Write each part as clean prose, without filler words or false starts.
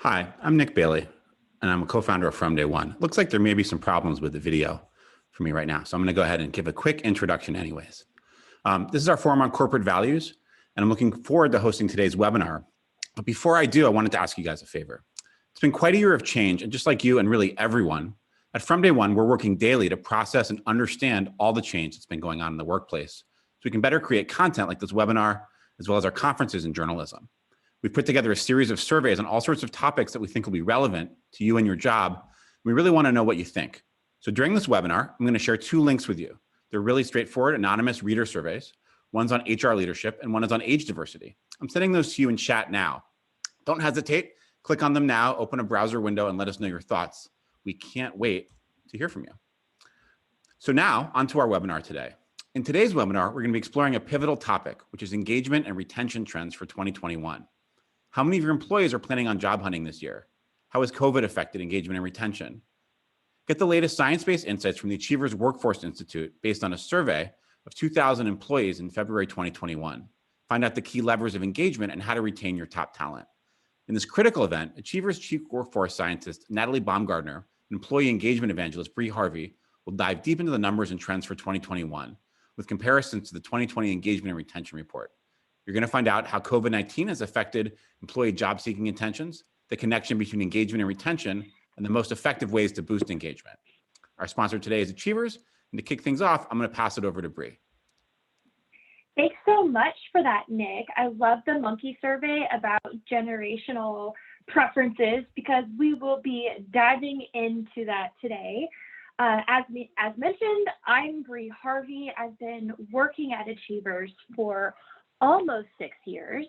Hi, I'm Nick Bailey, and I'm a co-founder of From Day One. Looks like there may be some problems with the video for me right now, so I'm going to go ahead and give a quick introduction anyways. This is our forum on corporate values, and I'm looking forward to hosting today's webinar. But before I do, I wanted to ask you guys a favor. It's been quite a year of change, and just like you and really everyone, at From Day One, we're working daily to process and understand all the change that's been going on in the workplace so we can better create content like this webinar, as well as our conferences in journalism. We've put together a series of surveys on all sorts of topics that we think will be relevant to you and your job. We really want to know what you think. So during this webinar, I'm going to share two links with you. They're really straightforward, anonymous reader surveys. One's on HR leadership and one is on age diversity. I'm sending those to you in chat now. Don't hesitate. Click on them now, open a browser window, and let us know your thoughts. We can't wait to hear from you. So now, onto our webinar today. In today's webinar, we're going to be exploring a pivotal topic, which is engagement and retention trends for 2021. How many of your employees are planning on job hunting this year? How has COVID affected engagement and retention? Get the latest science-based insights from the Achievers Workforce Institute based on a survey of 2,000 employees in February 2021. Find out the key levers of engagement and how to retain your top talent. In this critical event, Achievers Chief Workforce Scientist Natalie Baumgartner and Employee Engagement Evangelist Bree Harvey will dive deep into the numbers and trends for 2021 with comparisons to the 2020 Engagement and Retention Report. You're going to find out how COVID-19 has affected employee job-seeking intentions, the connection between engagement and retention, and the most effective ways to boost engagement. Our sponsor today is Achievers, and to kick things off, I'm going to pass it over to Bree. Thanks so much for that, Nick. I love the monkey survey about generational preferences because we will be diving into that today. As mentioned, I'm Bree Harvey. I've been working at Achievers for almost 6 years.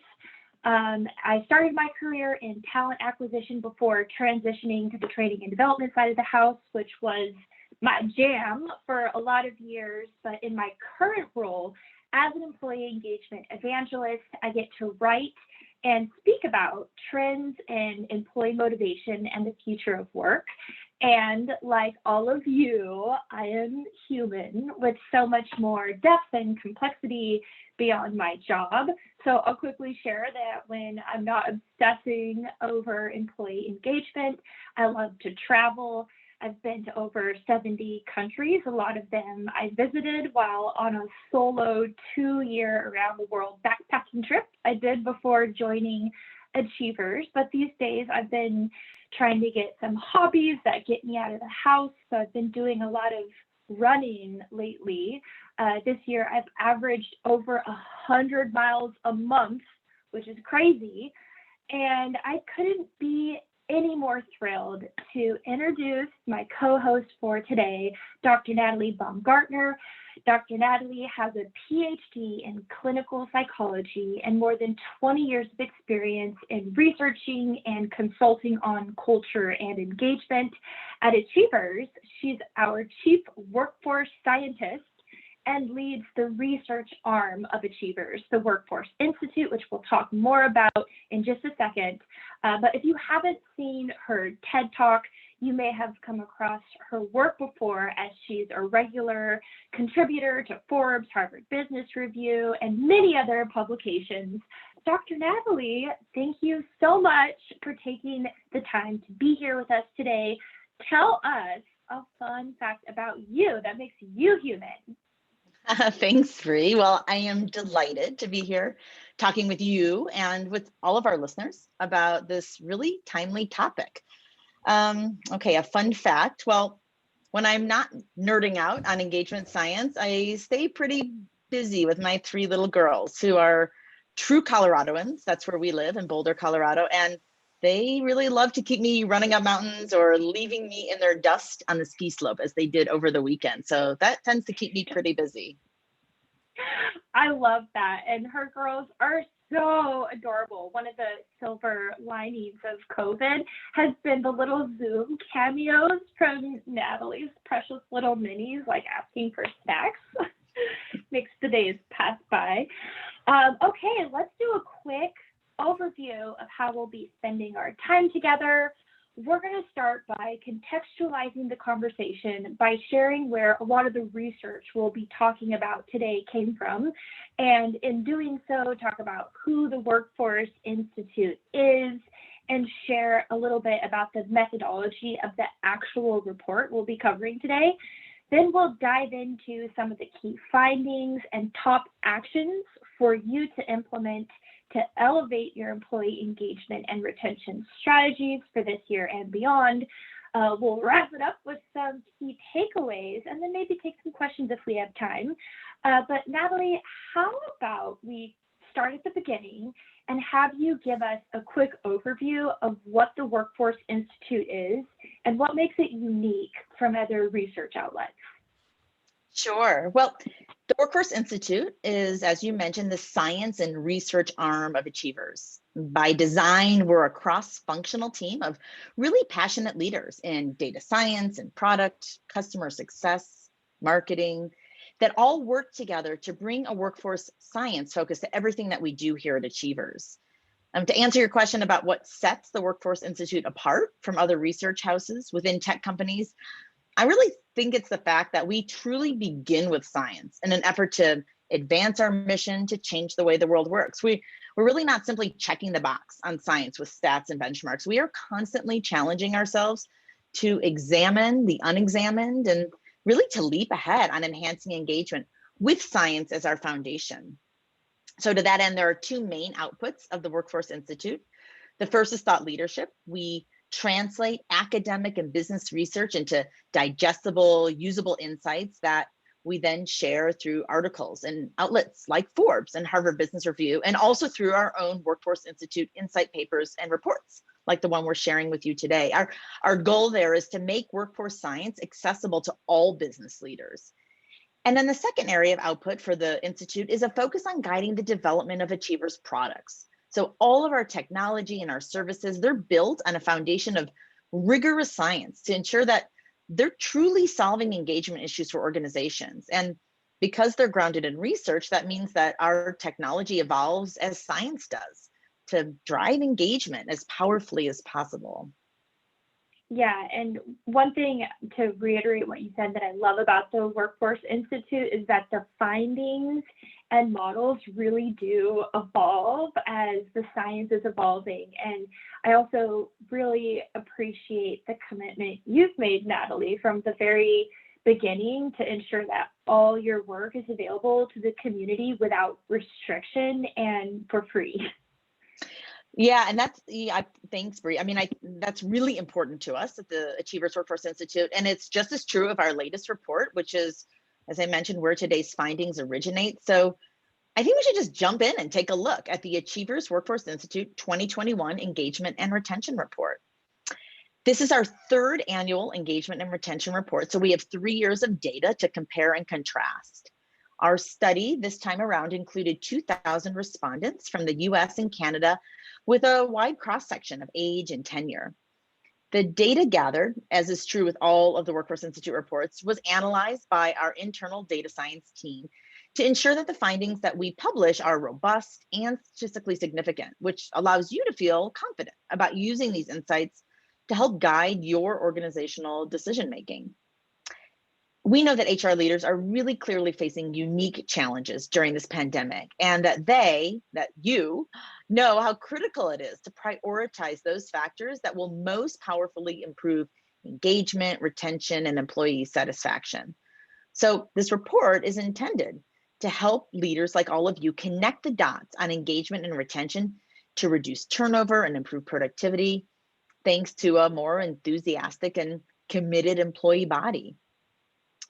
I started my career in talent acquisition before transitioning to the training and development side of the house, which was my jam for a lot of years. But in my current role as an employee engagement evangelist, I get to write and speak about trends in employee motivation and the future of work. And like all of you, I am human with so much more depth and complexity beyond my job. So I'll quickly share that when I'm not obsessing over employee engagement, I love to travel. I've been to over 70 countries. A lot of them I visited while on a solo 2-year around the world backpacking trip I did before joining Achievers. But these days I've been trying to get some hobbies that get me out of the house. So I've been doing a lot of running lately. This year I've averaged over 100 miles a month, which is crazy. And I couldn't be any more thrilled to introduce my co-host for today, Dr. Natalie Baumgartner. Dr. Natalie has a PhD in clinical psychology and more than 20 years of experience in researching and consulting on culture and engagement. At Achievers, she's our chief workforce scientist and leads the research arm of Achievers, the Workforce Institute, which we'll talk more about in just a second. But if you haven't seen her TED Talk, you may have come across her work before, as she's a regular contributor to Forbes, Harvard Business Review, and many other publications. Dr. Natalie, thank you so much for taking the time to be here with us today. Tell us a fun fact about you that makes you human. Thanks, Bree. Well, I am delighted to be here talking with you and with all of our listeners about this really timely topic. Okay, a fun fact. Well, when I'm not nerding out on engagement science, I stay pretty busy with my 3 little girls who are true Coloradoans. That's where we live, in Boulder, Colorado. And they really love to keep me running up mountains or leaving me in their dust on the ski slope as they did over the weekend. So that tends to keep me pretty busy. I love that. And her girls are so adorable. One of the silver linings of COVID has been the little Zoom cameos from Natalie's precious little minis, like asking for snacks. Makes the days pass by. Okay, let's do a quick overview of how we'll be spending our time together. We're going to start by contextualizing the conversation by sharing where a lot of the research we'll be talking about today came from. And in doing so, talk about who the Workforce Institute is and share a little bit about the methodology of the actual report we'll be covering today. Then we'll dive into some of the key findings and top actions for you to implement to elevate your employee engagement and retention strategies for this year and beyond. We'll wrap it up with some key takeaways and then maybe take some questions if we have time. But Natalie, how about we start at the beginning and have you give us a quick overview of what the Workforce Institute is and what makes it unique from other research outlets? Sure. Well, the Workforce Institute is, as you mentioned, the science and research arm of Achievers. By design, we're a cross-functional team of really passionate leaders in data science and product, customer success, marketing, that all work together to bring a workforce science focus to everything that we do here at Achievers. To answer your question about what sets the Workforce Institute apart from other research houses within tech companies, I really think it's the fact that we truly begin with science in an effort to advance our mission to change the way the world works. We're really not simply checking the box on science with stats and benchmarks. We are constantly challenging ourselves to examine the unexamined and really to leap ahead on enhancing engagement with science as our foundation. So to that end, there are two main outputs of the Workforce Institute. The first is thought leadership. We translate academic and business research into digestible, usable insights that we then share through articles and outlets like Forbes and Harvard Business Review, and also through our own Workforce Institute insight papers and reports, like the one we're sharing with you today. Our goal there is to make workforce science accessible to all business leaders. And then the second area of output for the Institute is a focus on guiding the development of Achievers products. So all of our technology and our services, they're built on a foundation of rigorous science to ensure that they're truly solving engagement issues for organizations. And because they're grounded in research, that means that our technology evolves as science does to drive engagement as powerfully as possible. Yeah, and one thing to reiterate what you said that I love about the Workforce Institute is that the findings and models really do evolve as the science is evolving. And I also really appreciate the commitment you've made, Natalie, from the very beginning to ensure that all your work is available to the community without restriction and for free. Yeah, and thanks, Bree. I mean, that's really important to us at the Achievers Workforce Institute. And it's just as true of our latest report, which is, as I mentioned, where today's findings originate. So I think we should just jump in and take a look at the Achievers Workforce Institute 2021 Engagement and Retention Report. This is our third annual engagement and retention report. So we have 3 years of data to compare and contrast. Our study this time around included 2,000 respondents from the US and Canada with a wide cross-section of age and tenure. The data gathered, as is true with all of the Workforce Institute reports, was analyzed by our internal data science team to ensure that the findings that we publish are robust and statistically significant, which allows you to feel confident about using these insights to help guide your organizational decision-making. We know that HR leaders are really clearly facing unique challenges during this pandemic, and that you know how critical it is to prioritize those factors that will most powerfully improve engagement, retention, and employee satisfaction. So this report is intended to help leaders like all of you connect the dots on engagement and retention to reduce turnover and improve productivity, thanks to a more enthusiastic and committed employee body.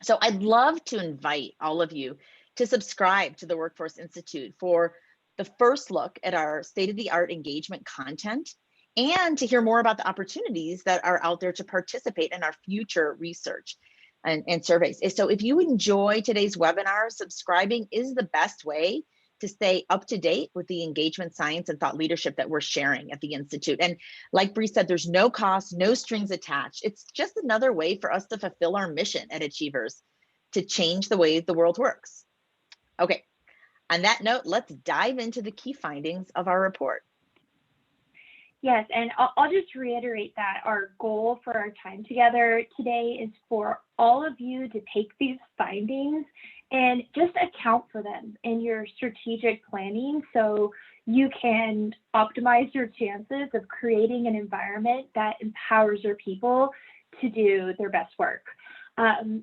So I'd love to invite all of you to subscribe to the Workforce Institute for the first look at our state-of-the-art engagement content and to hear more about the opportunities that are out there to participate in our future research and surveys. So if you enjoy today's webinar, subscribing is the best way to stay up to date with the engagement science and thought leadership that we're sharing at the Institute. And like Bree said, there's no cost, no strings attached. It's just another way for us to fulfill our mission at Achievers to change the way the world works. Okay, on that note, let's dive into the key findings of our report. Yes, and I'll just reiterate that our goal for our time together today is for all of you to take these findings and just account for them in your strategic planning so you can optimize your chances of creating an environment that empowers your people to do their best work.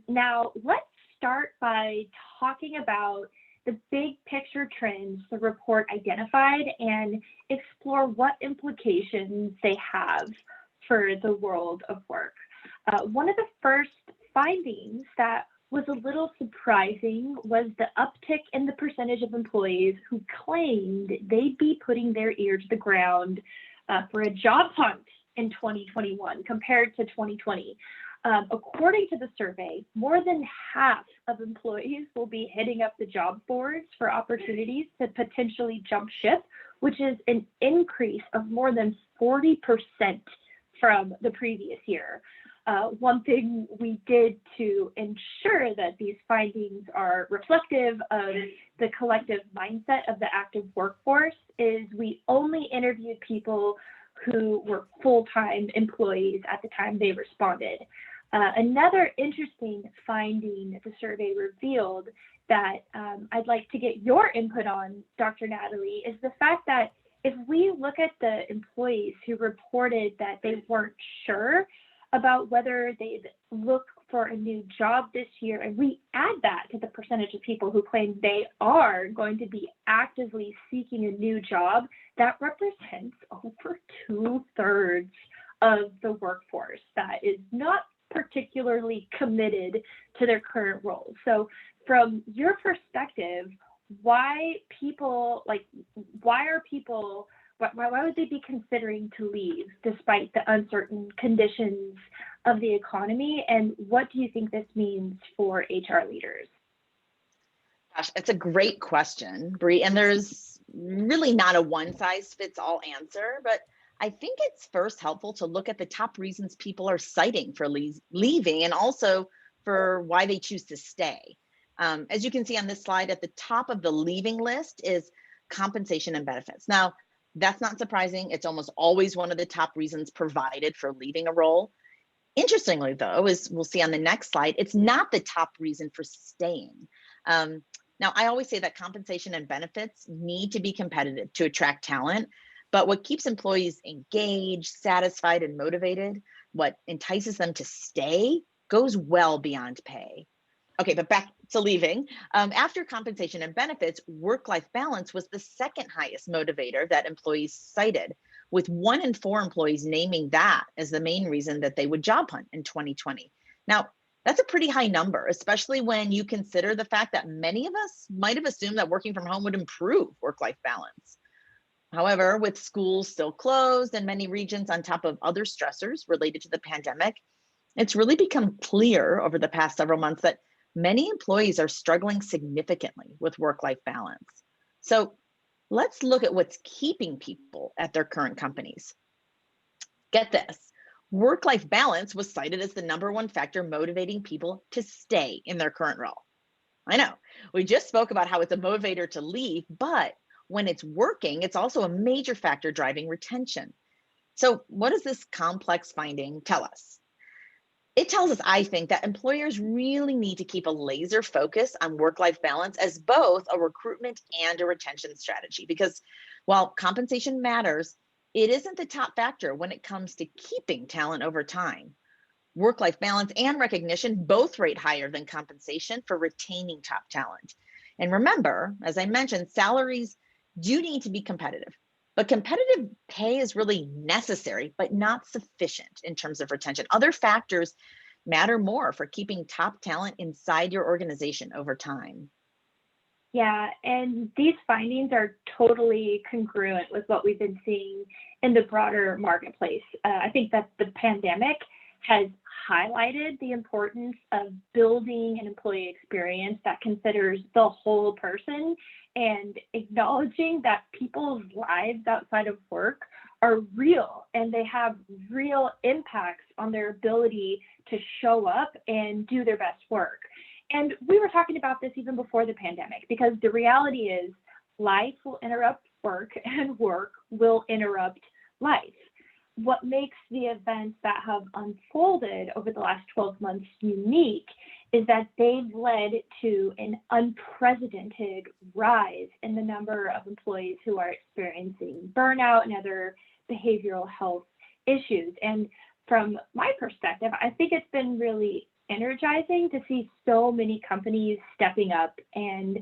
Now, let's start by talking about the big picture trends the report identified and explore what implications they have for the world of work. One of the first findings that was a little surprising was the uptick in the percentage of employees who claimed they'd be putting their ear to the ground for a job hunt in 2021 compared to 2020. According to the survey, more than half of employees will be hitting up the job boards for opportunities to potentially jump ship, which is an increase of more than 40% from the previous year. One thing we did to ensure that these findings are reflective of the collective mindset of the active workforce is we only interviewed people who were full-time employees at the time they responded. Another interesting finding the survey revealed that I'd like to get your input on, Dr. Natalie, is the fact that if we look at the employees who reported that they weren't sure about whether they'd look for a new job this year, and we add that to the percentage of people who claim they are going to be actively seeking a new job, that represents over 2/3 of the workforce that is not particularly committed to their current role. So from your perspective, why would they be considering to leave despite the uncertain conditions of the economy? And what do you think this means for HR leaders? Gosh, it's a great question, Bree. And there's really not a one size fits all answer, but I think it's first helpful to look at the top reasons people are citing for leaving and also for why they choose to stay. As you can see on this slide, at the top of the leaving list is compensation and benefits. Now, that's not surprising. It's almost always one of the top reasons provided for leaving a role. Interestingly, though, as we'll see on the next slide, it's not the top reason for staying. Now, I always say that compensation and benefits need to be competitive to attract talent, but what keeps employees engaged, satisfied, and motivated, what entices them to stay, goes well beyond pay. Okay, but back to leaving. After compensation and benefits, work-life balance was the second highest motivator that employees cited, with 1 in 4 employees naming that as the main reason that they would job hunt in 2020. Now, that's a pretty high number, especially when you consider the fact that many of us might have assumed that working from home would improve work-life balance. However, with schools still closed and many regions on top of other stressors related to the pandemic, it's really become clear over the past several months that many employees are struggling significantly with work-life balance. So let's look at what's keeping people at their current companies. Get this, work-life balance was cited as the #1 factor motivating people to stay in their current role. I know, we just spoke about how it's a motivator to leave, but when it's working, it's also a major factor driving retention. So what does this complex finding tell us? It tells us, I think, that employers really need to keep a laser focus on work-life balance as both a recruitment and a retention strategy, because while compensation matters, it isn't the top factor when it comes to keeping talent over time. Work-life balance and recognition both rate higher than compensation for retaining top talent. And remember, as I mentioned, salaries do need to be competitive, but competitive pay is really necessary, but not sufficient in terms of retention. Other factors matter more for keeping top talent inside your organization over time. Yeah, and these findings are totally congruent with what we've been seeing in the broader marketplace. I think that the pandemic has highlighted the importance of building an employee experience that considers the whole person and acknowledging that people's lives outside of work are real and they have real impacts on their ability to show up and do their best work. And we were talking about this even before the pandemic, because the reality is life will interrupt work and work will interrupt life. What makes the events that have unfolded over the last 12 months unique is that they've led to an unprecedented rise in the number of employees who are experiencing burnout and other behavioral health issues. And from my perspective, I think it's been really energizing to see so many companies stepping up and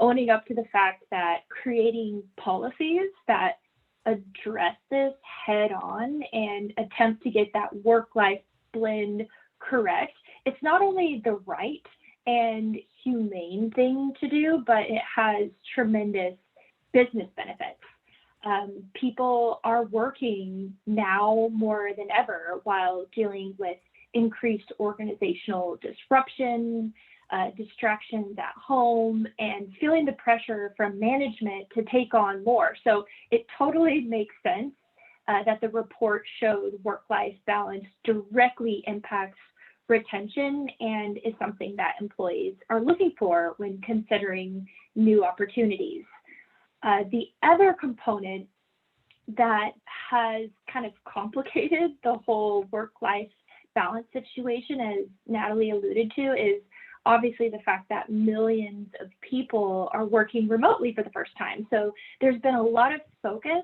owning up to the fact that creating policies that address this head on and attempt to get that work-life blend correct. It's not only the right and humane thing to do, but it has tremendous business benefits. People are working now more than ever while dealing with increased organizational disruption, distractions at home, and feeling the pressure from management to take on more. So it totally makes sense that the report showed work-life balance directly impacts retention and is something that employees are looking for when considering new opportunities. The other component that has kind of complicated the whole work-life balance situation, as Natalie alluded to, is obviously the fact that millions of people are working remotely for the first time. So there's been a lot of focus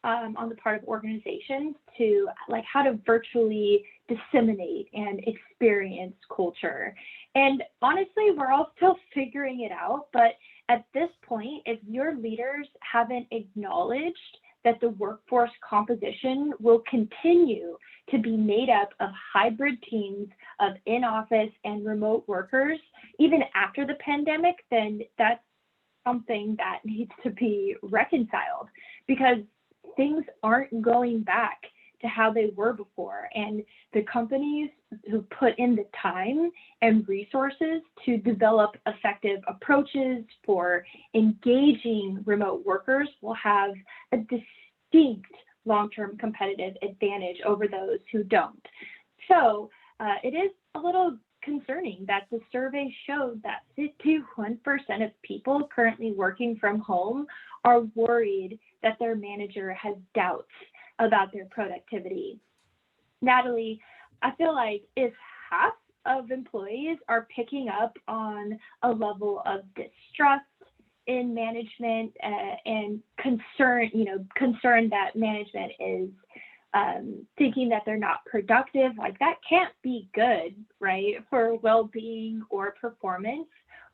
on the part of organizations to like how to virtually disseminate and experience culture. And honestly, we're all still figuring it out, but at this point, if your leaders haven't acknowledged that the workforce composition will continue to be made up of hybrid teams of in-office and remote workers, even after the pandemic, then that's something that needs to be reconciled, because things aren't going back to how they were before. And the companies who put in the time and resources to develop effective approaches for engaging remote workers will have a distinct long-term competitive advantage over those who don't. So it is a little concerning that the survey showed that 51% of people currently working from home are worried that their manager has doubts about their productivity. Natalie, I feel like if half of employees are picking up on a level of distrust in management and concern that management is thinking that they're not productive, like that can't be good, right, for well-being or performance.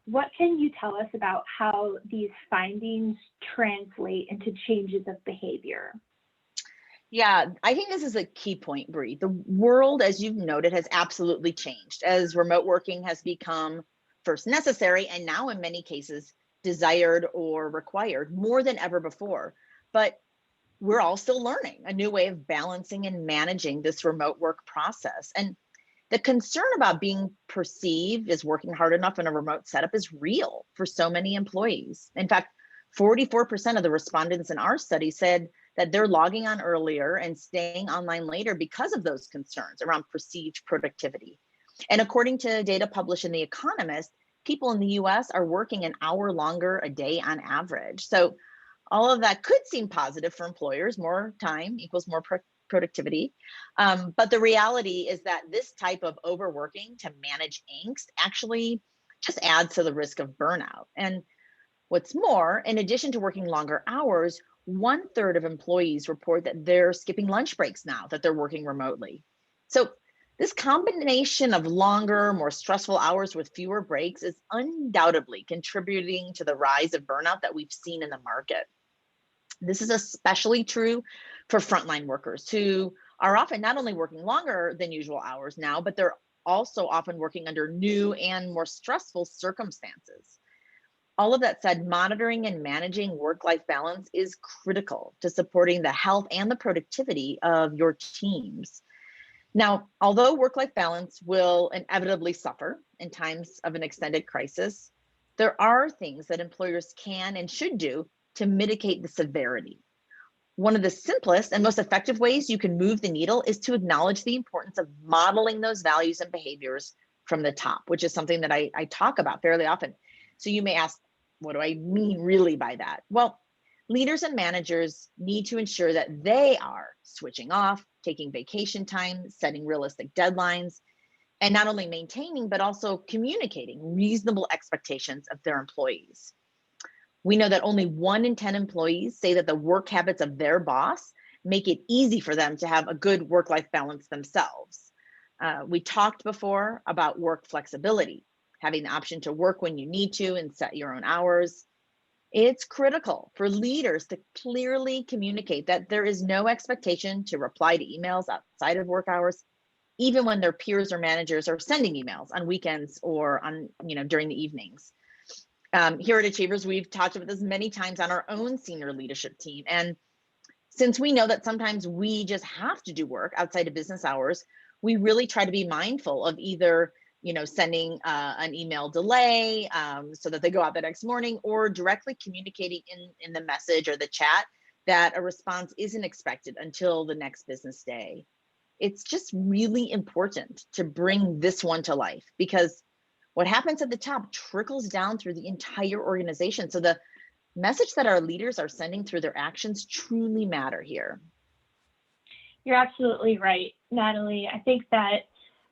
What can you tell us about how these findings translate into changes of behavior? Yeah, I think this is a key point, Bree. The world, as you've noted, has absolutely changed as remote working has become first necessary and now in many cases desired or required more than ever before. But we're all still learning a new way of balancing and managing this remote work process. And the concern about being perceived as working hard enough in a remote setup is real for so many employees. In fact, 44% of the respondents in our study said that they're logging on earlier and staying online later because of those concerns around perceived productivity. And according to data published in The Economist, people in the US are working an hour longer a day on average. So all of that could seem positive for employers. More time equals more productivity. But the reality is that this type of overworking to manage angst actually just adds to the risk of burnout. And what's more, in addition to working longer hours, 1/3 of employees report that they're skipping lunch breaks now that they're working remotely. So this combination of longer, more stressful hours with fewer breaks is undoubtedly contributing to the rise of burnout that we've seen in the market. This is especially true for frontline workers who are often not only working longer than usual hours now, but they're also often working under new and more stressful circumstances. All of that said, monitoring and managing work-life balance is critical to supporting the health and the productivity of your teams. Now, although work-life balance will inevitably suffer in times of an extended crisis, there are things that employers can and should do to mitigate the severity. One of the simplest and most effective ways you can move the needle is to acknowledge the importance of modeling those values and behaviors from the top, which is something that I talk about fairly often. So you may ask, what do I mean really by that? Well, leaders and managers need to ensure that they are switching off, taking vacation time, setting realistic deadlines, and not only maintaining, but also communicating reasonable expectations of their employees. We know that only 1 in 10 employees say that the work habits of their boss make it easy for them to have a good work-life balance themselves. We talked before about work flexibility, having the option to work when you need to and set your own hours. It's critical for leaders to clearly communicate that there is no expectation to reply to emails outside of work hours, even when their peers or managers are sending emails on weekends or on, during the evenings. Here at Achievers, we've talked about this many times on our own senior leadership team. And since we know that sometimes we just have to do work outside of business hours, we really try to be mindful of either sending an email delay so that they go out the next morning, or directly communicating in the message or the chat that a response isn't expected until the next business day. It's just really important to bring this one to life, because what happens at the top trickles down through the entire organization. So the message that our leaders are sending through their actions truly matter here. You're absolutely right, Natalie. I think that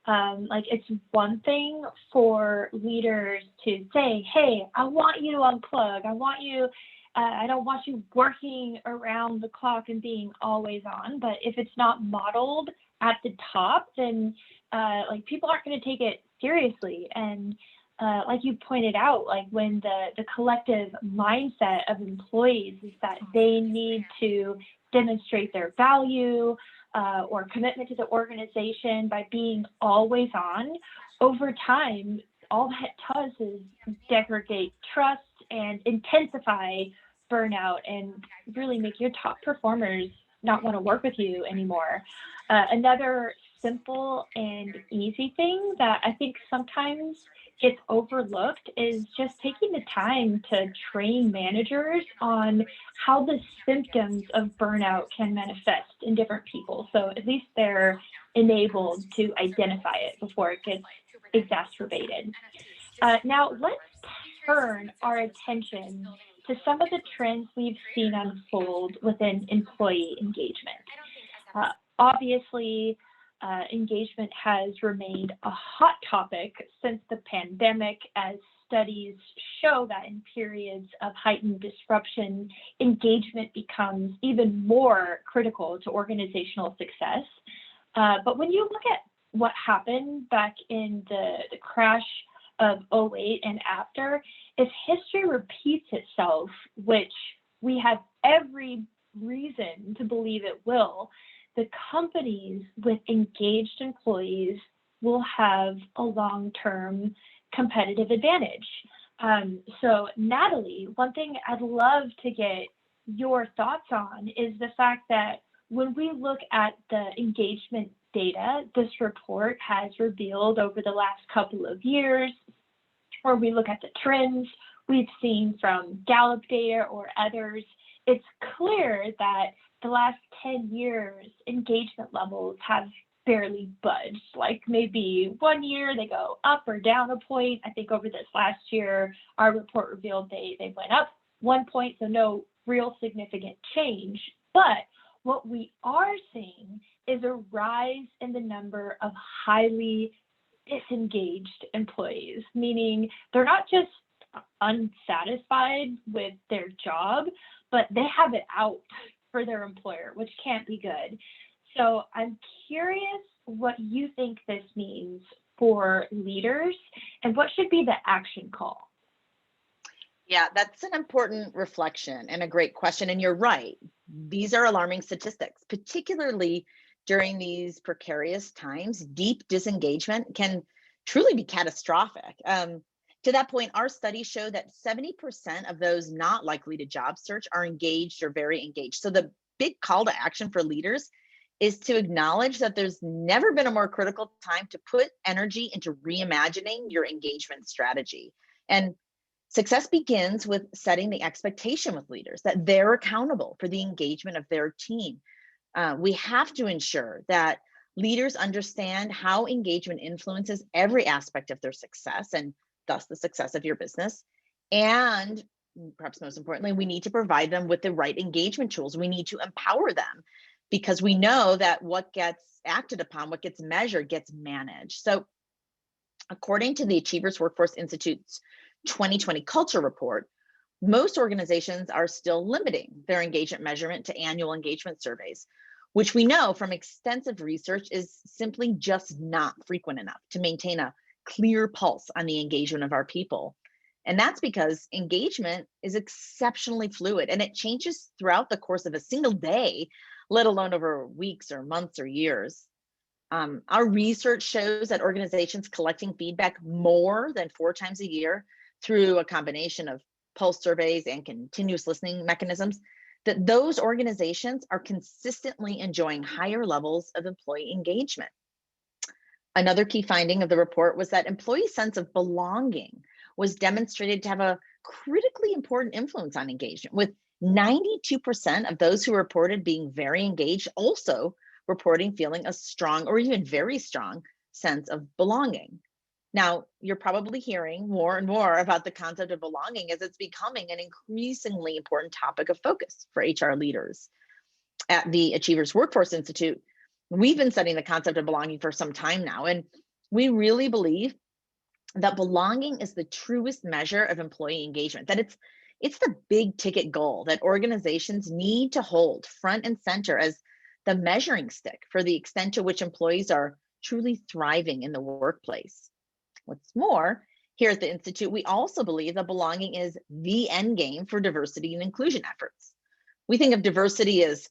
it's one thing for leaders to say, hey, I want you to unplug. I don't want you working around the clock and being always on. But if it's not modeled at the top, then people aren't going to take it seriously. And like you pointed out, when the collective mindset of employees is that they need to demonstrate their value or commitment to the organization by being always on, over time, all that does is degrade trust and intensify burnout and really make your top performers not want to work with you anymore. Another simple and easy thing that I think sometimes gets overlooked is just taking the time to train managers on how the symptoms of burnout can manifest in different people. So at least they're enabled to identify it before it gets exacerbated. Now let's turn our attention to some of the trends we've seen unfold within employee engagement. Obviously, engagement has remained a hot topic since the pandemic, as studies show that in periods of heightened disruption, engagement becomes even more critical to organizational success. But when you look at what happened back in the crash of '08 and after, if history repeats itself, which we have every reason to believe it will, the companies with engaged employees will have a long-term competitive advantage. So Natalie, one thing I'd love to get your thoughts on is the fact that when we look at the engagement data this report has revealed over the last couple of years, or we look at the trends we've seen from Gallup data or others, it's clear that the last 10 years, engagement levels have barely budged. Maybe 1 year they go up or down a point. I think over this last year, our report revealed they went up 1 point, so no real significant change. But what we are seeing is a rise in the number of highly disengaged employees, meaning they're not just unsatisfied with their job, but they have it out for their employer, which can't be good. So I'm curious what you think this means for leaders and what should be the action call. Yeah, that's an important reflection and a great question. And you're right. These are alarming statistics, particularly during these precarious times. Deep disengagement can truly be catastrophic. To that point, our studies show that 70% of those not likely to job search are engaged or very engaged. So the big call to action for leaders is to acknowledge that there's never been a more critical time to put energy into reimagining your engagement strategy. And success begins with setting the expectation with leaders that they're accountable for the engagement of their team. We have to ensure that leaders understand how engagement influences every aspect of their success and thus the success of your business. And perhaps most importantly, we need to provide them with the right engagement tools. We need to empower them, because we know that what gets acted upon, what gets measured, gets managed. So According to the Achievers Workforce Institute's 2020 Culture Report, most organizations are still limiting their engagement measurement to annual engagement surveys, which we know from extensive research is simply just not frequent enough to maintain a clear pulse on the engagement of our people. And that's because engagement is exceptionally fluid and it changes throughout the course of a single day, let alone over weeks or months or years. Our research shows that organizations collecting feedback more than 4 times a year through a combination of pulse surveys and continuous listening mechanisms, that those organizations are consistently enjoying higher levels of employee engagement. Another key finding of the report was that employee sense of belonging was demonstrated to have a critically important influence on engagement, with 92% of those who reported being very engaged also reporting feeling a strong or even very strong sense of belonging. Now, you're probably hearing more and more about the concept of belonging as it's becoming an increasingly important topic of focus for HR leaders. At the Achievers Workforce Institute, we've been studying the concept of belonging for some time now, and we really believe that belonging is the truest measure of employee engagement, that it's the big ticket goal that organizations need to hold front and center as the measuring stick for the extent to which employees are truly thriving in the workplace. What's more, here at the Institute, we also believe that belonging is the end game for diversity and inclusion efforts. We think of diversity as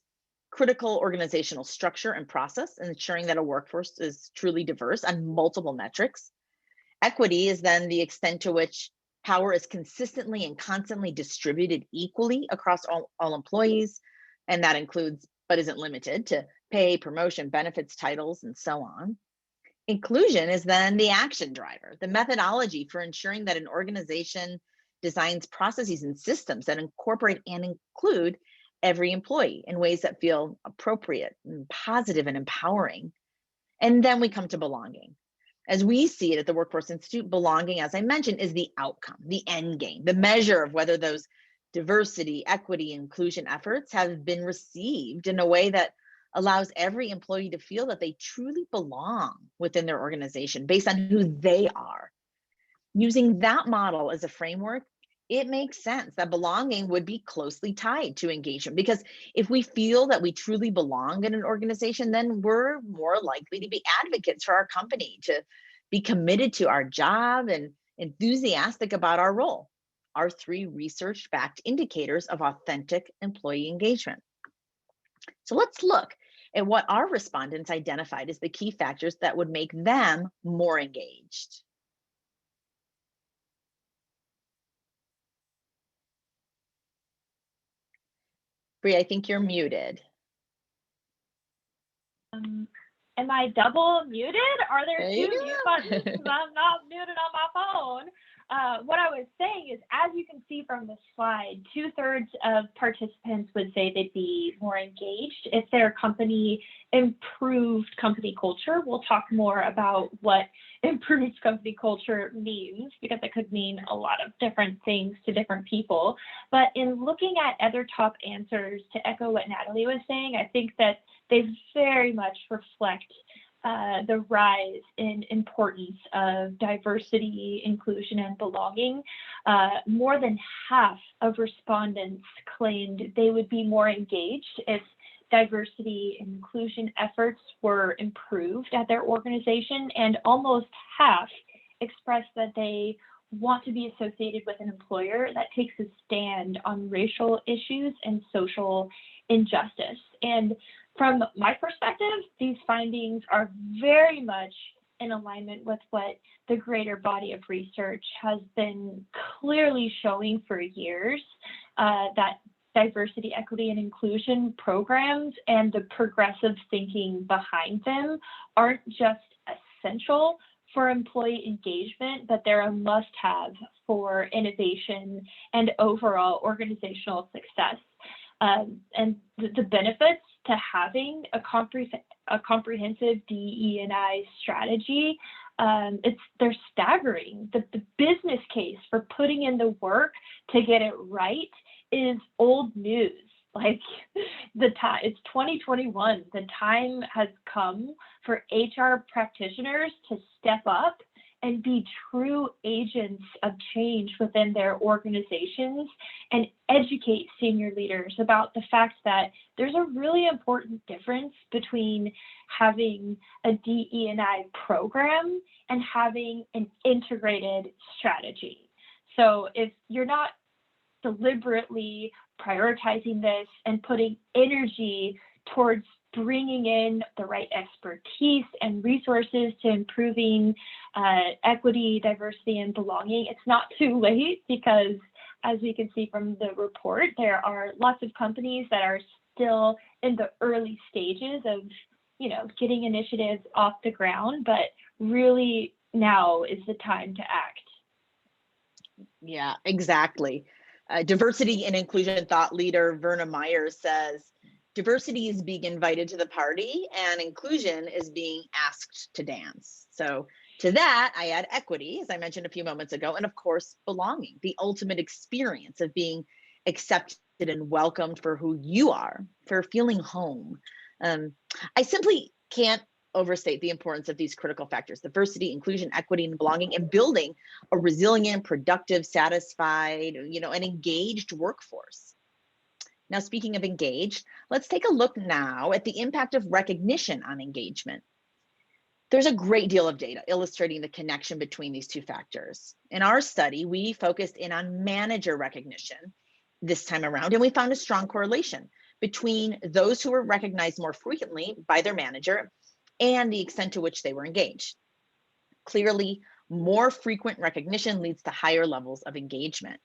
critical organizational structure and process, ensuring that a workforce is truly diverse on multiple metrics. Equity is then the extent to which power is consistently and constantly distributed equally across all employees, and that includes, but isn't limited to, pay, promotion, benefits, titles, and so on. Inclusion is then the action driver, the methodology for ensuring that an organization designs processes and systems that incorporate and include every employee in ways that feel appropriate and positive and empowering. And then we come to belonging. As we see it at the Workforce Institute, belonging, as I mentioned, is the outcome, the end game, the measure of whether those diversity, equity, inclusion efforts have been received in a way that allows every employee to feel that they truly belong within their organization based on who they are. Using that model as a framework, it makes sense that belonging would be closely tied to engagement, because if we feel that we truly belong in an organization, then we're more likely to be advocates for our company, to be committed to our job and enthusiastic about our role. Our 3 research-backed indicators of authentic employee engagement. So let's look at what our respondents identified as the key factors that would make them more engaged. Bree, I think you're muted. Am I double muted? Are there 2 mute buttons? I'm not muted on my phone. What I was saying is, as you can see from the slide, 2/3 of participants would say they'd be more engaged if their company improved company culture. We'll talk more about what improved company culture means, because it could mean a lot of different things to different people. But in looking at other top answers, to echo what Natalie was saying, I think that they very much reflect the rise in importance of diversity, inclusion, and belonging. More than half of respondents claimed they would be more engaged if diversity and inclusion efforts were improved at their organization, and almost half expressed that they want to be associated with an employer that takes a stand on racial issues and social injustice. And from my perspective, these findings are very much in alignment with what the greater body of research has been clearly showing for years, that diversity, equity, and inclusion programs and the progressive thinking behind them aren't just essential for employee engagement, but they're a must-have for innovation and overall organizational success. And the benefits to having a comprehensive DE&I strategy, they're staggering. The business case for putting in the work to get it right is old news. Like, it's 2021. The time has come for HR practitioners to step up and be true agents of change within their organizations, and educate senior leaders about the fact that there's a really important difference between having a DE&I program and having an integrated strategy. So if you're not deliberately prioritizing this and putting energy towards bringing in the right expertise and resources to improving equity, diversity, and belonging, it's not too late, because as we can see from the report, there are lots of companies that are still in the early stages of, getting initiatives off the ground, but really now is the time to act. Yeah, exactly. Diversity and inclusion thought leader Verna Myers says, diversity is being invited to the party and inclusion is being asked to dance. So to that, I add equity, as I mentioned a few moments ago, and of course, belonging, the ultimate experience of being accepted and welcomed for who you are, for feeling home. I simply can't overstate the importance of these critical factors: diversity, inclusion, equity, and belonging, and building a resilient, productive, satisfied, and engaged workforce. Now, speaking of engaged, let's take a look now at the impact of recognition on engagement. There's a great deal of data illustrating the connection between these two factors. In our study, we focused in on manager recognition this time around, and we found a strong correlation between those who were recognized more frequently by their manager and the extent to which they were engaged. Clearly, more frequent recognition leads to higher levels of engagement.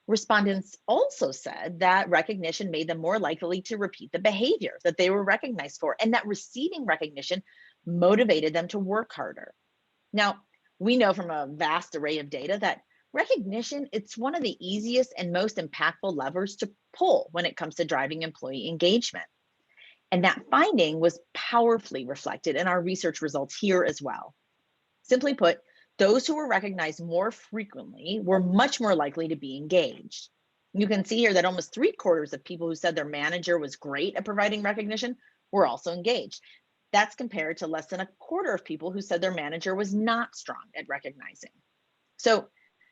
Respondents also said that recognition made them more likely to repeat the behavior that they were recognized for, and that receiving recognition motivated them to work harder. Now, we know from a vast array of data that recognition, it's one of the easiest and most impactful levers to pull when it comes to driving employee engagement. And that finding was powerfully reflected in our research results here as well. Simply put, those who were recognized more frequently were much more likely to be engaged. You can see here that almost 3/4 of people who said their manager was great at providing recognition were also engaged. That's compared to less than 1/4 of people who said their manager was not strong at recognizing. So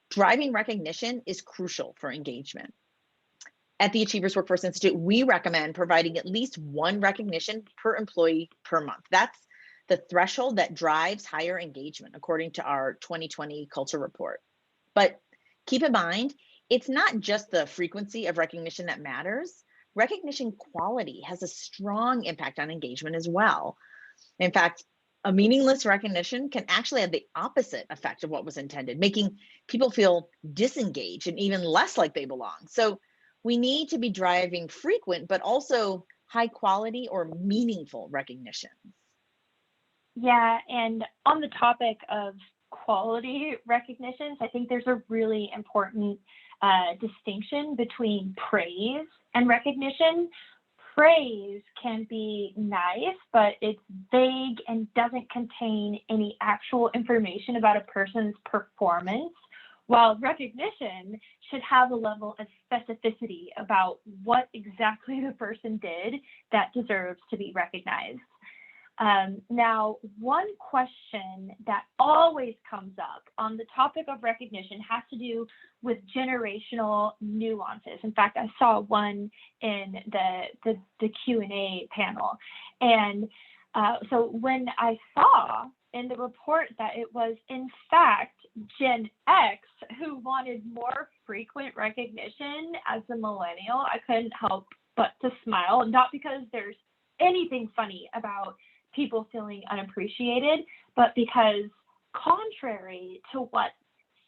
driving recognition is crucial for engagement. At the Achievers Workforce Institute, we recommend providing at least one recognition per employee per month. That's the threshold that drives higher engagement, according to our 2020 culture report. But keep in mind, it's not just the frequency of recognition that matters. Recognition quality has a strong impact on engagement as well. In fact, a meaningless recognition can actually have the opposite effect of what was intended, making people feel disengaged and even less like they belong. So we need to be driving frequent, but also high quality or meaningful recognitions. Yeah, and on the topic of quality recognitions, I think there's a really important distinction between praise and recognition. Praise can be nice, but it's vague and doesn't contain any actual information about a person's performance, while recognition should have a level of specificity about what exactly the person did that deserves to be recognized. Now, one question that always comes up on the topic of recognition has to do with generational nuances. In fact, I saw one in the Q&A panel. And so when I saw in the report that it was, in fact, Gen X who wanted more frequent recognition as a millennial, I couldn't help but to smile, not because there's anything funny about people feeling unappreciated, but because contrary to what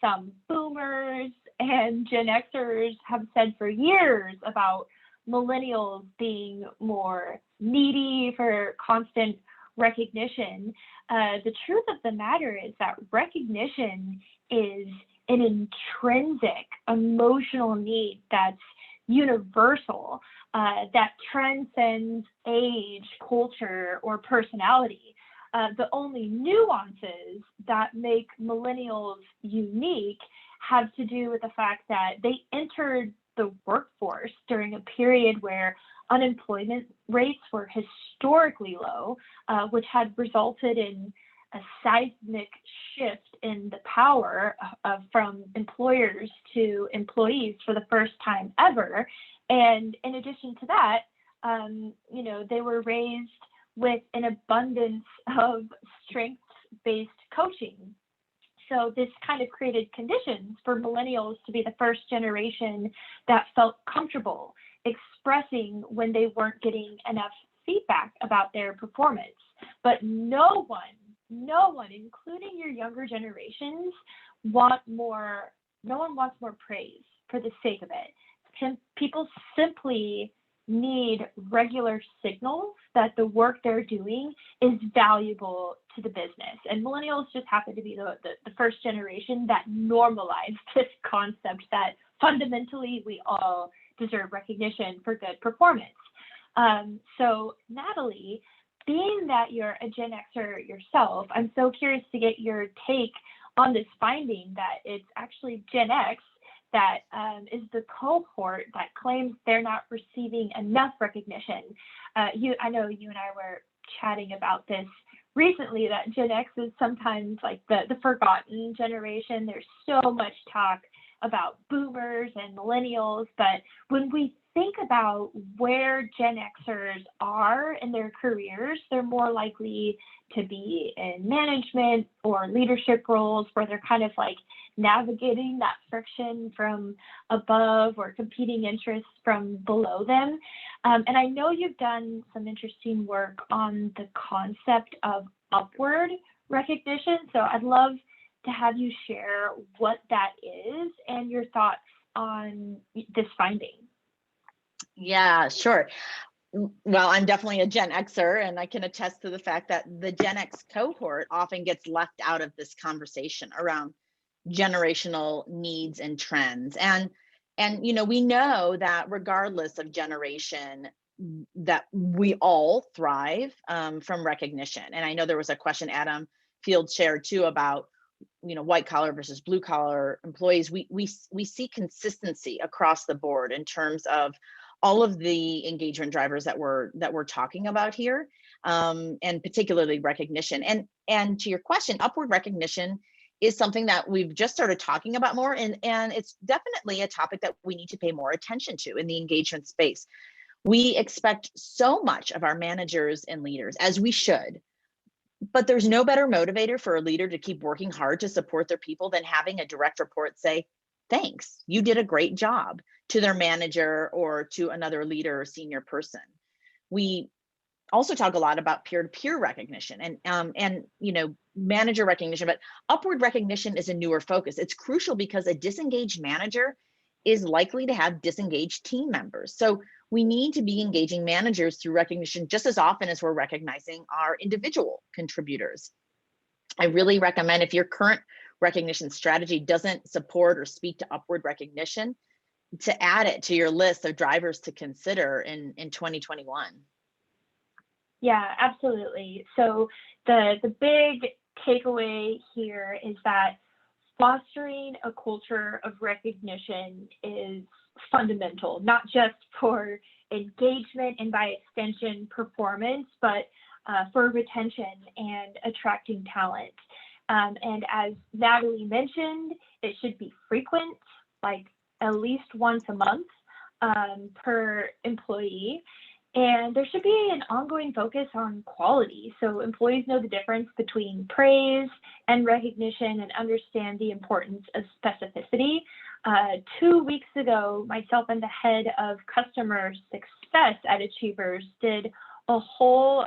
some boomers and Gen Xers have said for years about millennials being more needy for constant recognition, the truth of the matter is that recognition is an intrinsic emotional need that's universal, that transcends age, culture, or personality. The only nuances that make millennials unique have to do with the fact that they entered the workforce during a period where unemployment rates were historically low, which had resulted in a seismic shift in the power from employers to employees for the first time ever. And in addition to that, they were raised with an abundance of strengths-based coaching. So this kind of created conditions for millennials to be the first generation that felt comfortable expressing when they weren't getting enough feedback about their performance. But no one, including your younger generations, no one wants more praise for the sake of it. People simply need regular signals that the work they're doing is valuable to the business. And millennials just happen to be the first generation that normalized this concept that fundamentally we all deserve recognition for good performance. So Natalie, being that you're a Gen Xer yourself, I'm so curious to get your take on this finding that it's actually Gen X that is the cohort that claims they're not receiving enough recognition. I know you and I were chatting about this recently, that Gen X is sometimes like the forgotten generation. There's so much talk about boomers and millennials, but when we think about where Gen Xers are in their careers, they're more likely to be in management or leadership roles where they're kind of like navigating that friction from above or competing interests from below them. And I know you've done some interesting work on the concept of upward recognition. So I'd love to have you share what that is and your thoughts on this finding. Yeah, sure. Well, I'm definitely a Gen Xer, and I can attest to the fact that the Gen X cohort often gets left out of this conversation around generational needs and trends. And we know that regardless of generation, that we all thrive from recognition. And I know there was a question Adam Field shared too about white collar versus blue collar employees. We see consistency across the board in terms of all of the engagement drivers that we're talking about here, and particularly recognition. And to your question, upward recognition is something that we've just started talking about more, and it's definitely a topic that we need to pay more attention to in the engagement space. We expect so much of our managers and leaders, as we should, but there's no better motivator for a leader to keep working hard to support their people than having a direct report say, "Thanks, you did a great job," to their manager or to another leader or senior person. We also talk a lot about peer-to-peer recognition and manager recognition, but upward recognition is a newer focus. It's crucial because a disengaged manager is likely to have disengaged team members. So we need to be engaging managers through recognition just as often as we're recognizing our individual contributors. I really recommend, if your current recognition strategy doesn't support or speak to upward recognition, to add it to your list of drivers to consider in 2021. Yeah, absolutely. So the big takeaway here is that fostering a culture of recognition is fundamental, not just for engagement and by extension performance, but for retention and attracting talent. And as Natalie mentioned, it should be frequent, like at least once a month per employee. And there should be an ongoing focus on quality, so employees know the difference between praise and recognition and understand the importance of specificity. 2 weeks ago, myself and the head of customer success at Achievers did a whole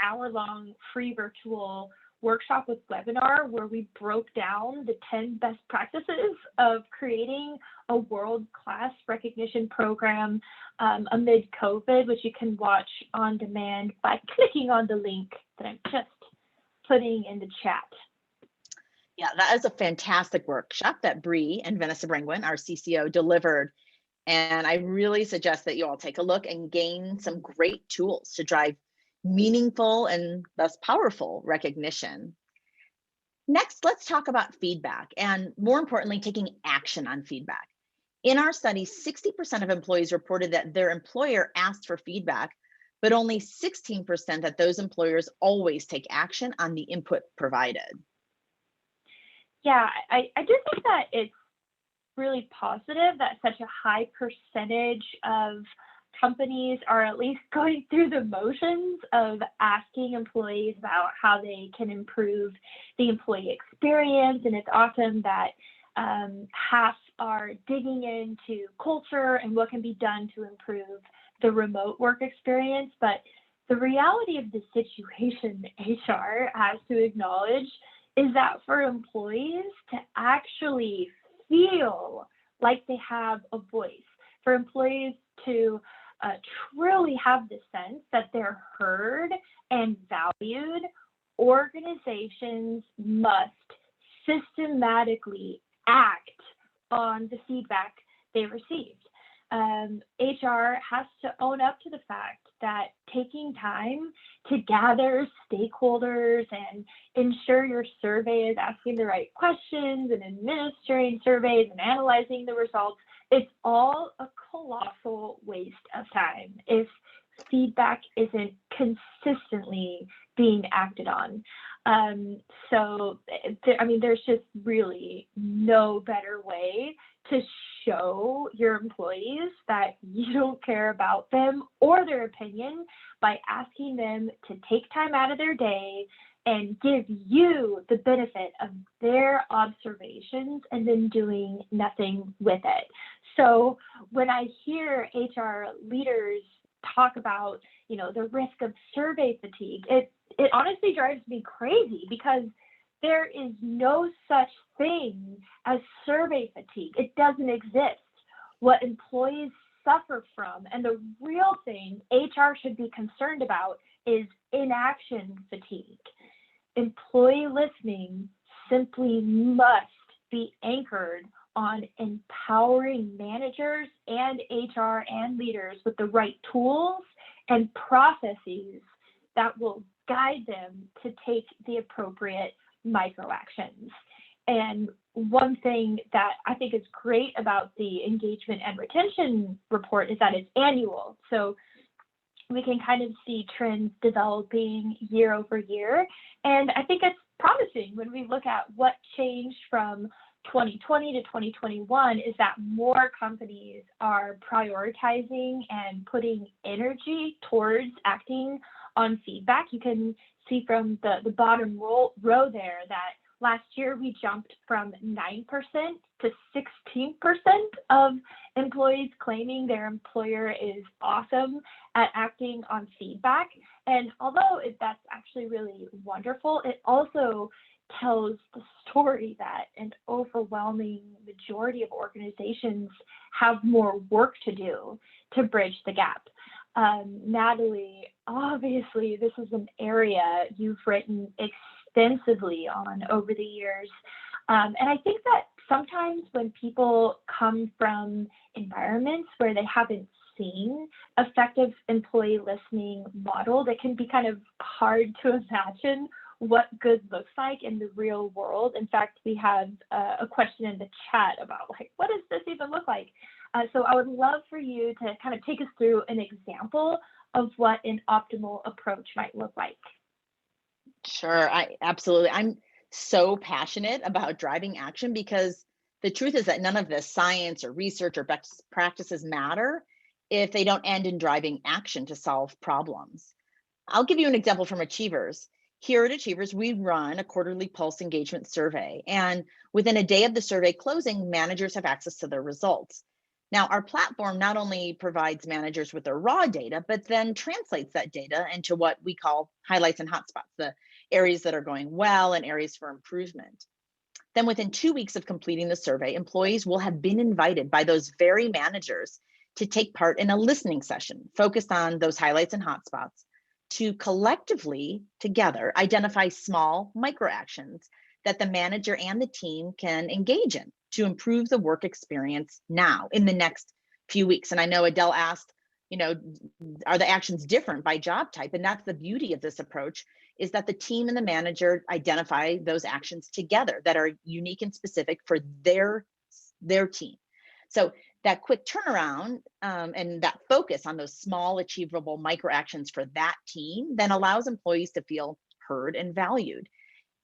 hour-long free virtual workshop with webinar where we broke down the 10 best practices of creating a world-class recognition program amid COVID, which you can watch on demand by clicking on the link that I'm just putting in the chat. Yeah, that is a fantastic workshop that Bree and Vanessa Brengwin, our CCO, delivered. And I really suggest that you all take a look and gain some great tools to drive meaningful and thus powerful recognition. Next, let's talk about feedback and, more importantly, taking action on feedback. In our study, 60% of employees reported that their employer asked for feedback, but only 16% that those employers always take action on the input provided. Yeah, I do think that it's really positive that such a high percentage of companies are at least going through the motions of asking employees about how they can improve the employee experience. And it's awesome that half are digging into culture and what can be done to improve the remote work experience. But the reality of the situation HR has to acknowledge is that for employees to actually feel like they have a voice, for employees to truly have the sense that they're heard and valued, organizations must systematically act on the feedback they received. HR has to own up to the fact that taking time to gather stakeholders and ensure your survey is asking the right questions and administering surveys and analyzing the results, it's all a colossal waste of time if feedback isn't consistently being acted on. There's just really no better way to show your employees that you don't care about them or their opinion by asking them to take time out of their day and give you the benefit of their observations and then doing nothing with it. So when I hear HR leaders talk about, the risk of survey fatigue, it honestly drives me crazy because there is no such thing as survey fatigue. It doesn't exist. What employees suffer from, and the real thing HR should be concerned about, is inaction fatigue. Employee listening simply must be anchored on empowering managers and HR and leaders with the right tools and processes that will guide them to take the appropriate micro actions. And one thing that I think is great about the engagement and retention report is that it's annual. So we can kind of see trends developing year over year. And I think it's promising when we look at what changed from 2020 to 2021 is that more companies are prioritizing and putting energy towards acting on feedback. You can see from the bottom row there that last year we jumped from 9% to 16% of employees claiming their employer is awesome at acting on feedback. And although that's actually really wonderful, it also tells the story that an overwhelming majority of organizations have more work to do to bridge the gap. Natalie, obviously, this is an area you've written extensively on over the years. And I think that sometimes when people come from environments where they haven't seen effective employee listening modeled, it can be kind of hard to imagine what good looks like in the real world. In fact, we have a question in the chat about what does this even look like? So I would love for you to kind of take us through an example of what an optimal approach might look like. Sure, absolutely. I'm so passionate about driving action because the truth is that none of this science or research or best practices matter if they don't end in driving action to solve problems. I'll give you an example from Achievers. Here at Achievers, we run a quarterly pulse engagement survey, and within a day of the survey closing, managers have access to their results. Now, our platform not only provides managers with their raw data, but then translates that data into what we call highlights and hotspots, the areas that are going well and areas for improvement. Then within 2 weeks of completing the survey, employees will have been invited by those very managers to take part in a listening session focused on those highlights and hotspots to collectively together identify small micro actions that the manager and the team can engage in to improve the work experience now in the next few weeks. And I know Adele asked, are the actions different by job type? And that's the beauty of this approach, is that the team and the manager identify those actions together that are unique and specific for their team. So That quick turnaround and that focus on those small, achievable micro actions for that team then allows employees to feel heard and valued.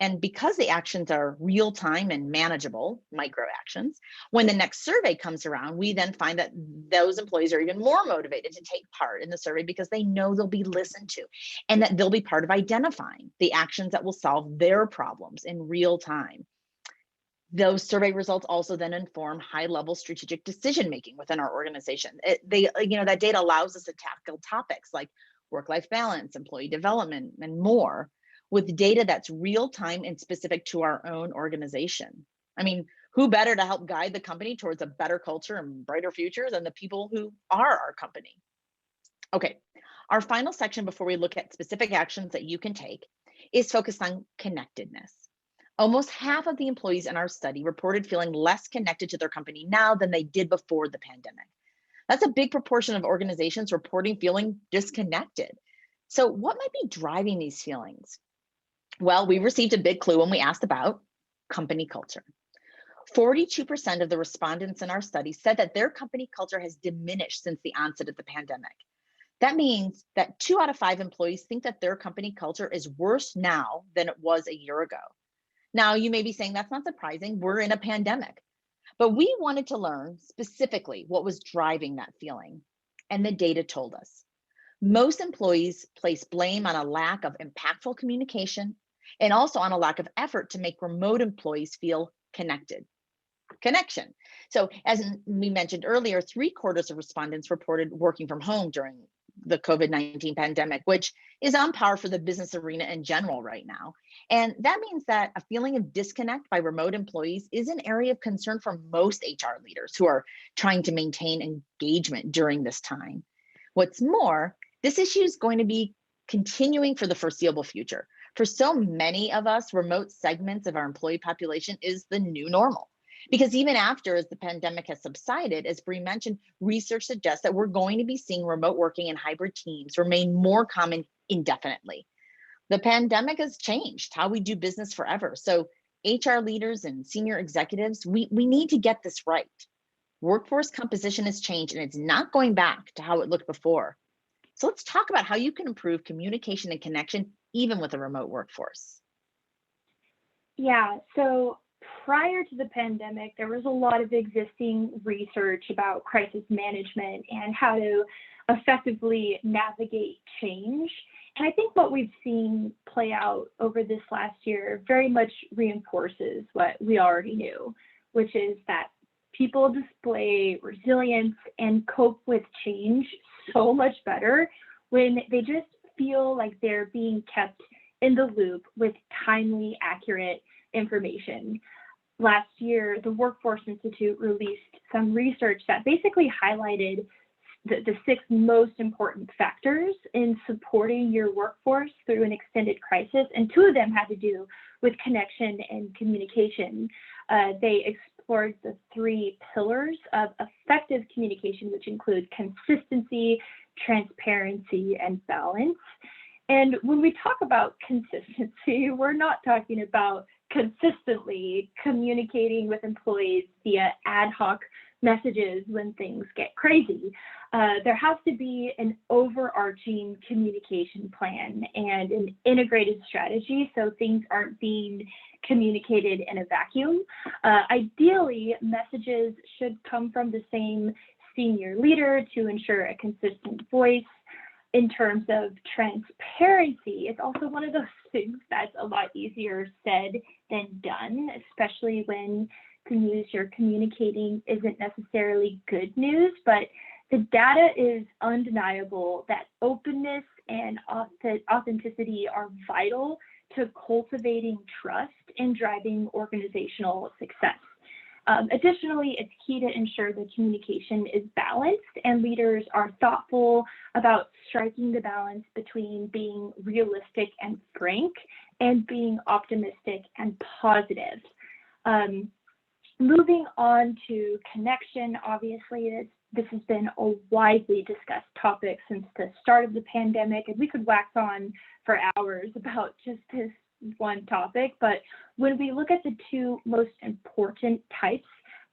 And because the actions are real time and manageable, micro actions, when the next survey comes around, we then find that those employees are even more motivated to take part in the survey because they know they'll be listened to and that they'll be part of identifying the actions that will solve their problems in real time. Those survey results also then inform high-level strategic decision-making within our organization. That data allows us to tackle topics like work-life balance, employee development, and more, with data that's real-time and specific to our own organization. I mean, who better to help guide the company towards a better culture and brighter future than the people who are our company? Okay, our final section before we look at specific actions that you can take is focused on connectedness. Almost half of the employees in our study reported feeling less connected to their company now than they did before the pandemic. That's a big proportion of organizations reporting feeling disconnected. So what might be driving these feelings? Well, we received a big clue when we asked about company culture. 42% of the respondents in our study said that their company culture has diminished since the onset of the pandemic. That means that 2 out of 5 employees think that their company culture is worse now than it was a year ago. Now, you may be saying that's not surprising. We're in a pandemic. But we wanted to learn specifically what was driving that feeling. And the data told us. Most employees place blame on a lack of impactful communication and also on a lack of effort to make remote employees feel connected. Connection. So as we mentioned earlier, 3/4 of respondents reported working from home during the COVID-19 pandemic, which is on par for the business arena in general right now. And that means that a feeling of disconnect by remote employees is an area of concern for most HR leaders who are trying to maintain engagement during this time. What's more, this issue is going to be continuing for the foreseeable future. For so many of us, remote segments of our employee population is the new normal. Because even after, as the pandemic has subsided, as Bree mentioned, research suggests that we're going to be seeing remote working and hybrid teams remain more common indefinitely. The pandemic has changed how we do business forever. So HR leaders and senior executives, we need to get this right. Workforce composition has changed and it's not going back to how it looked before. So let's talk about how you can improve communication and connection even with a remote workforce. Yeah, so prior to the pandemic, there was a lot of existing research about crisis management and how to effectively navigate change. And I think what we've seen play out over this last year very much reinforces what we already knew, which is that people display resilience and cope with change so much better when they just feel like they're being kept in the loop with timely, accurate information. Last year, the Workforce Institute released some research that basically highlighted the 6 most important factors in supporting your workforce through an extended crisis, and 2 of them had to do with connection and communication. They explored the 3 pillars of effective communication, which include consistency, transparency, and balance. And when we talk about consistency, we're not talking about consistently communicating with employees via ad hoc messages when things get crazy. There has to be an overarching communication plan and an integrated strategy so things aren't being communicated in a vacuum. Ideally, messages should come from the same senior leader to ensure a consistent voice. In terms of transparency, it's also one of those things that's a lot easier said than done, especially when the news you're communicating isn't necessarily good news, but the data is undeniable that openness and authenticity are vital to cultivating trust and driving organizational success. Additionally, it's key to ensure the communication is balanced and leaders are thoughtful about striking the balance between being realistic and frank and being optimistic and positive. Moving on to connection, obviously this has been a widely discussed topic since the start of the pandemic, and we could wax on for hours about just this one topic, but when we look at the 2 most important types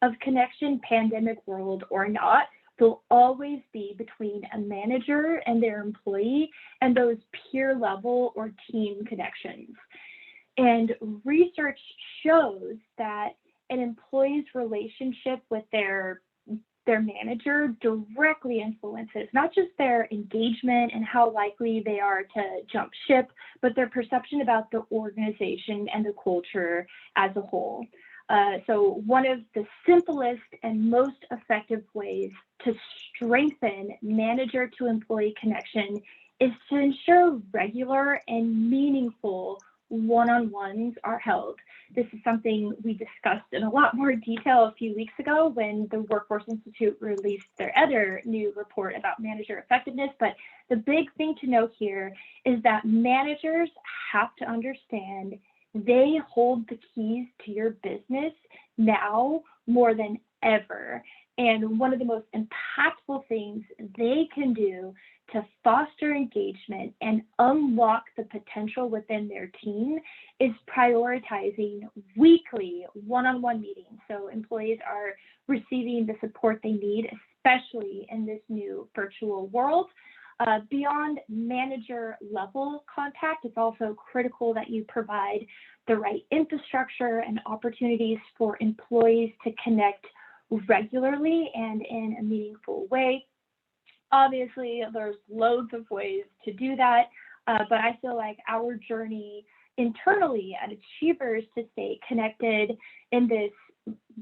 of connection, pandemic world or not, there'll always be between a manager and their employee and those peer level or team connections. And research shows that an employee's relationship with their manager directly influences not just their engagement and how likely they are to jump ship, but their perception about the organization and the culture as a whole. So one of the simplest and most effective ways to strengthen manager to employee connection is to ensure regular and meaningful one-on-ones are held. This is something we discussed in a lot more detail a few weeks ago when the Workforce Institute released their other new report about manager effectiveness. But the big thing to know here is that managers have to understand they hold the keys to your business now more than ever. And one of the most impactful things they can do to foster engagement and unlock the potential within their team is prioritizing weekly one-on-one meetings. So employees are receiving the support they need, especially in this new virtual world. Beyond manager level contact, it's also critical that you provide the right infrastructure and opportunities for employees to connect regularly and in a meaningful way. Obviously, there's loads of ways to do that, but I feel like our journey internally at Achievers to stay connected in this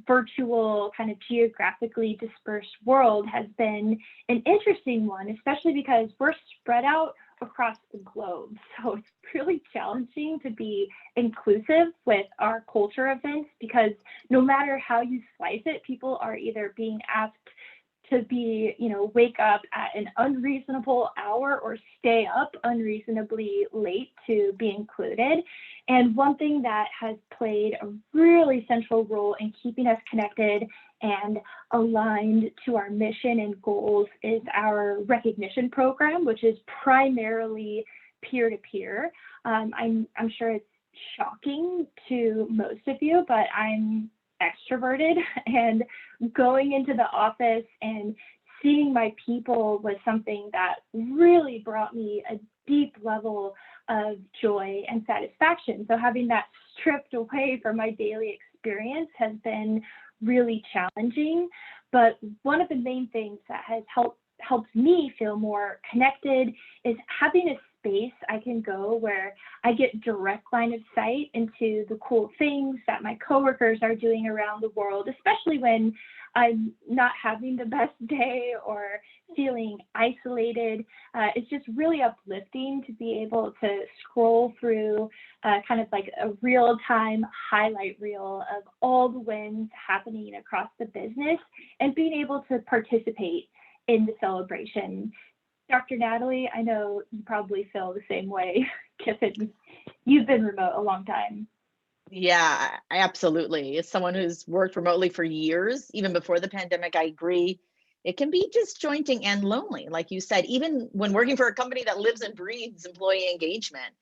virtual kind of geographically dispersed world has been an interesting one, especially because we're spread out across the globe. So it's really challenging to be inclusive with our culture events because no matter how you slice it, people are either being asked to be, wake up at an unreasonable hour or stay up unreasonably late to be included. And one thing that has played a really central role in keeping us connected and aligned to our mission and goals is our recognition program, which is primarily peer-to-peer. I'm sure it's shocking to most of you, but I'm extroverted, and going into the office and seeing my people was something that really brought me a deep level of joy and satisfaction. So having that stripped away from my daily experience has been really challenging. But one of the main things that has helped me feel more connected is having a space I can go where I get direct line of sight into the cool things that my coworkers are doing around the world, especially when I'm not having the best day or feeling isolated. It's just really uplifting to be able to scroll through kind of like a real-time highlight reel of all the wins happening across the business and being able to participate in the celebration. Dr. Natalie, I know you probably feel the same way, given you've been remote a long time. Yeah, absolutely. As someone who's worked remotely for years, even before the pandemic, I agree. It can be disjointing and lonely, like you said, even when working for a company that lives and breathes employee engagement.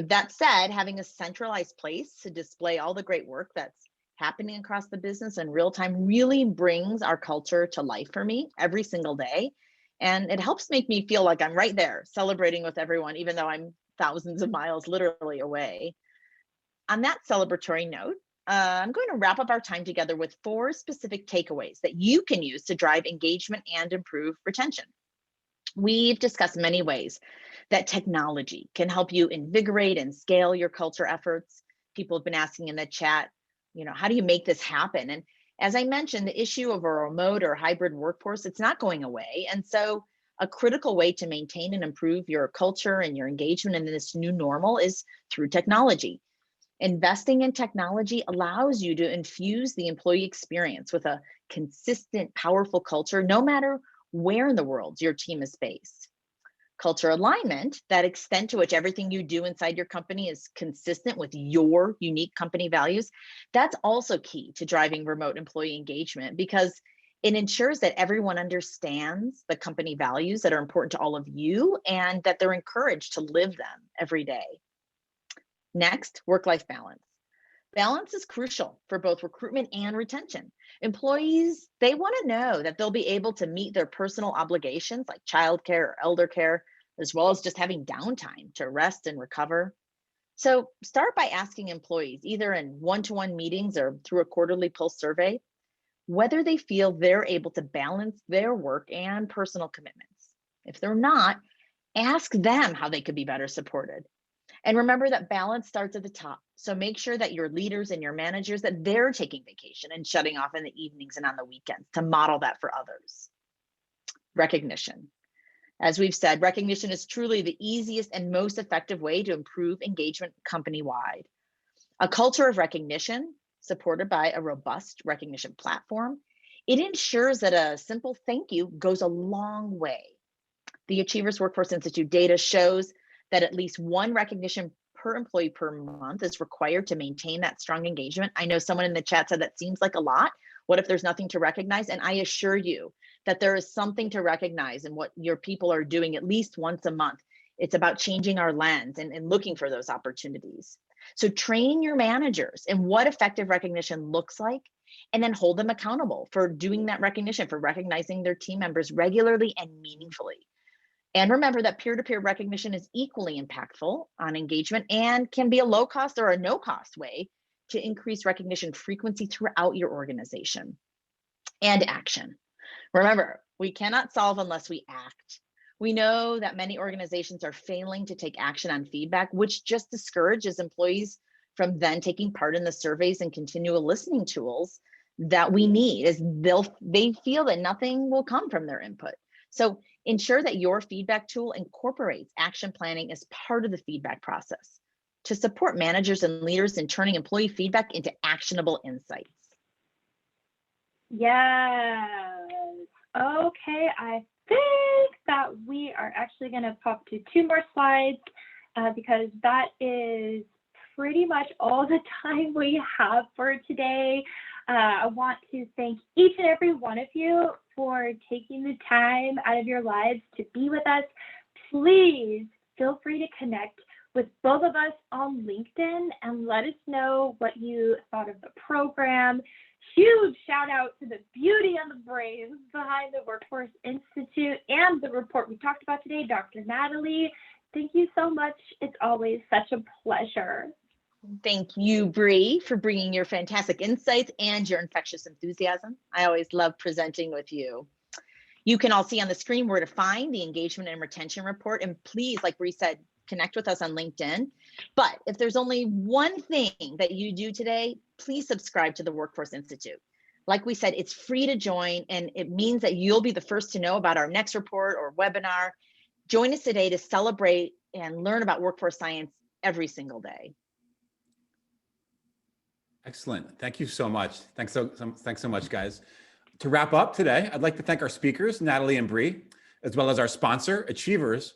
That said, having a centralized place to display all the great work that's happening across the business in real time really brings our culture to life for me every single day. And it helps make me feel like I'm right there celebrating with everyone, even though I'm thousands of miles literally away. On that celebratory note, I'm going to wrap up our time together with 4 specific takeaways that you can use to drive engagement and improve retention. We've discussed many ways that technology can help you invigorate and scale your culture efforts. People have been asking in the chat, how do you make this happen? And as I mentioned, the issue of a remote or hybrid workforce, it's not going away. And so a critical way to maintain and improve your culture and your engagement in this new normal is through technology. Investing in technology allows you to infuse the employee experience with a consistent, powerful culture, no matter where in the world your team is based. Culture alignment, that extent to which everything you do inside your company is consistent with your unique company values, that's also key to driving remote employee engagement because it ensures that everyone understands the company values that are important to all of you and that they're encouraged to live them every day. Next, work-life balance. Balance is crucial for both recruitment and retention. Employees, they want to know that they'll be able to meet their personal obligations like childcare or elder care, as well as just having downtime to rest and recover. So start by asking employees, either in one-to-one meetings or through a quarterly pulse survey, whether they feel they're able to balance their work and personal commitments. If they're not, ask them how they could be better supported. And remember that balance starts at the top. So make sure that your leaders and your managers, that they're taking vacation and shutting off in the evenings and on the weekends to model that for others. Recognition. As we've said, recognition is truly the easiest and most effective way to improve engagement company-wide. A culture of recognition, supported by a robust recognition platform, it ensures that a simple thank you goes a long way. The Achievers Workforce Institute data shows that at least one recognition per employee per month is required to maintain that strong engagement. I know someone in the chat said that seems like a lot. What if there's nothing to recognize? And I assure you that there is something to recognize in what your people are doing at least once a month. It's about changing our lens and looking for those opportunities. So train your managers in what effective recognition looks like, and then hold them accountable for doing that recognition, for recognizing their team members regularly and meaningfully. And remember that peer-to-peer recognition is equally impactful on engagement and can be a low-cost or a no-cost way to increase recognition frequency throughout your organization. And action. Remember, we cannot solve unless we act. We know that many organizations are failing to take action on feedback, which just discourages employees from then taking part in the surveys and continual listening tools that we need, as they feel that nothing will come from their input. So ensure that your feedback tool incorporates action planning as part of the feedback process to support managers and leaders in turning employee feedback into actionable insights. Yes. Okay, I think that we are actually going to pop to 2 more slides because that is pretty much all the time we have for today. I want to thank each and every one of you for taking the time out of your lives to be with us. Please feel free to connect with both of us on LinkedIn and let us know what you thought of the program. Huge shout out to the beauty and the brains behind the Workforce Institute and the report we talked about today, Dr. Natalie. Thank you so much. It's always such a pleasure. Thank you, Bree, for bringing your fantastic insights and your infectious enthusiasm. I always love presenting with you. You can all see on the screen where to find the engagement and retention report. And please, like Bree said, connect with us on LinkedIn. But if there's only one thing that you do today, please subscribe to the Workforce Institute. Like we said, it's free to join, and it means that you'll be the first to know about our next report or webinar. Join us today to celebrate and learn about workforce science every single day. Excellent. Thank you so much. Thanks so much, guys. To wrap up today, I'd like to thank our speakers, Natalie and Bree, as well as our sponsor, Achievers.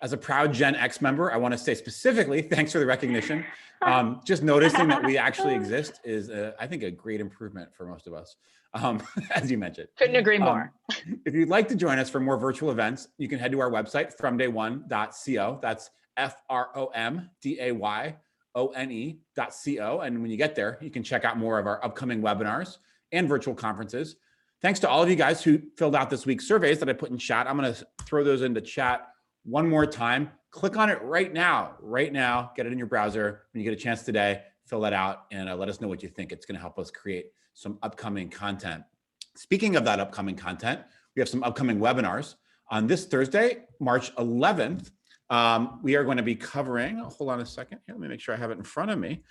As a proud Gen X member, I want to say specifically, thanks for the recognition. Just noticing that we actually exist is, I think, a great improvement for most of us, as you mentioned. Couldn't agree more. If you'd like to join us for more virtual events, you can head to our website, fromday1.co. That's FROMDAYONE.co. And when you get there, you can check out more of our upcoming webinars and virtual conferences. Thanks to all of you guys who filled out this week's surveys that I put in chat. I'm going to throw those into chat one more time. Click on it right now, get it in your browser. When you get a chance today, fill that out and let us know what you think. It's going to help us create some upcoming content. Speaking of that upcoming content, we have some upcoming webinars. On this Thursday, March 11th, we are going to be covering, hold on a second here, let me make sure I have it in front of me.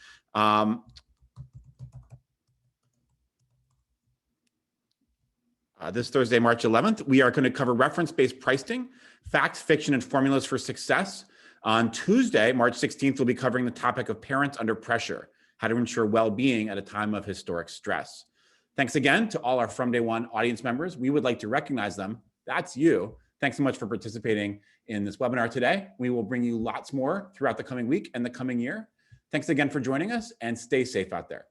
This Thursday, March 11th, we are going to cover reference-based pricing, facts, fiction, and formulas for success. On Tuesday, March 16th, we'll be covering the topic of parents under pressure, how to ensure well-being at a time of historic stress. Thanks again to all our From Day One audience members. We would like to recognize them. That's you. Thanks so much for participating in this webinar today. We will bring you lots more throughout the coming week and the coming year. Thanks again for joining us, and stay safe out there.